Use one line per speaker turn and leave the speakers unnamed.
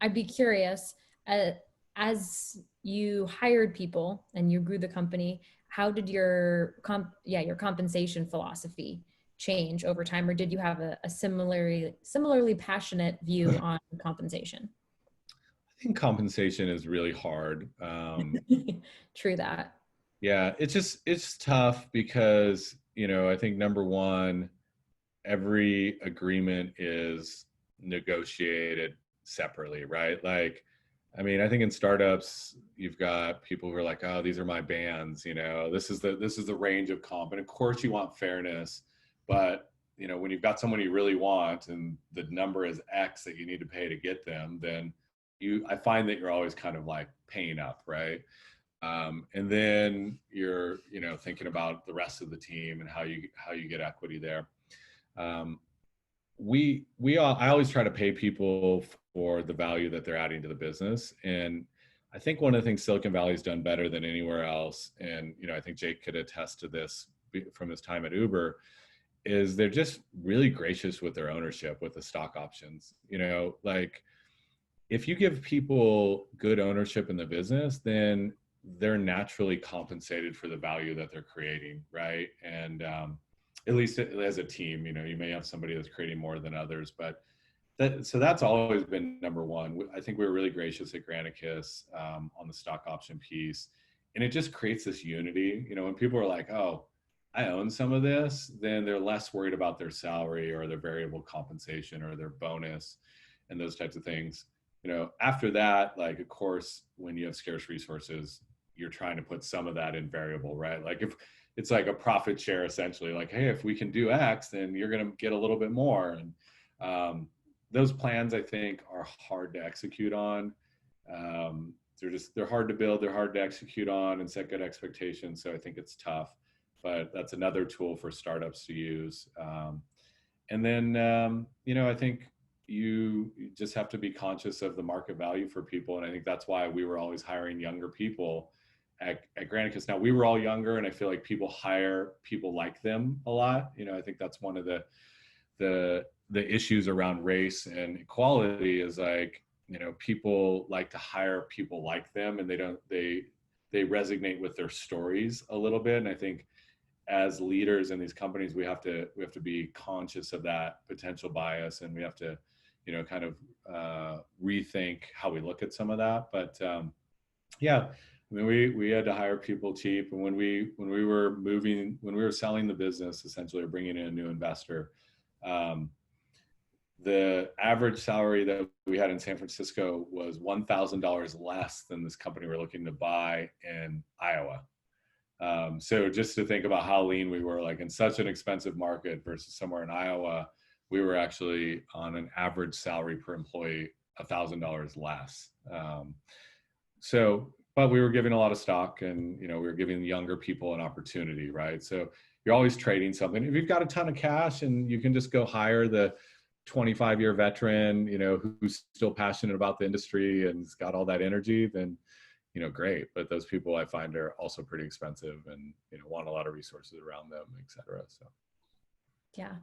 I'd be curious, as you hired people and you grew the company, how did your compensation philosophy change over time, or did you have a similarly passionate view on compensation?
I think compensation is really hard.
True that.
Yeah, it's tough because, I think number one, every agreement is negotiated separately, right? Like, I mean, I think in startups, you've got people who are like, oh, these are my bands, this is the range of comp. And of course you want fairness, but when you've got someone you really want and the number is X that you need to pay to get them, then I find that you're always kind of like paying up, right? And then you're, thinking about the rest of the team and how you get equity there. Um, I always try to pay people for the value that they're adding to the business. And I think one of the things Silicon Valley's done better than anywhere else, and I think Jake could attest to this from his time at Uber, is they're just really gracious with their ownership, with the stock options. Like, if you give people good ownership in the business, then they're naturally compensated for the value that they're creating, right? And at least as a team, you may have somebody that's creating more than others, but that's always been number one. I think we were really gracious at Granicus on the stock option piece, and it just creates this unity. When people are like, "Oh, I own some of this," then they're less worried about their salary or their variable compensation or their bonus and those types of things. After that, like, of course, when you have scarce resources, you're trying to put some of that in variable, right? Like, if it's like a profit share, essentially, like, hey, if we can do X, then you're going to get a little bit more. And those plans, I think, are hard to execute on. They're hard to build, they're hard to execute on and set good expectations. So I think it's tough, but that's another tool for startups to use. And then, I think you just have to be conscious of the market value for people. And I think that's why we were always hiring younger people at Granicus. Now, we were all younger, and I feel like people hire people like them a lot. I think that's one of the issues around race and equality is, like, people like to hire people like them, and they resonate with their stories a little bit. And I think as leaders in these companies, we have to be conscious of that potential bias, and we have to, kind of rethink how we look at some of that. But yeah, I mean, we had to hire people cheap, and when we were selling the business, essentially, or bringing in a new investor, the average salary that we had in San Francisco was $1,000 less than this company we're looking to buy in Iowa. So just to think about how lean we were, like, in such an expensive market versus somewhere in Iowa, we were actually on an average salary per employee $1,000 less. But we were giving a lot of stock, and we were giving younger people an opportunity, right? So you're always trading something. If you've got a ton of cash and you can just go hire the 25-year veteran, who's still passionate about the industry and has got all that energy, then great. But those people, I find, are also pretty expensive and want a lot of resources around them, et cetera. So
yeah,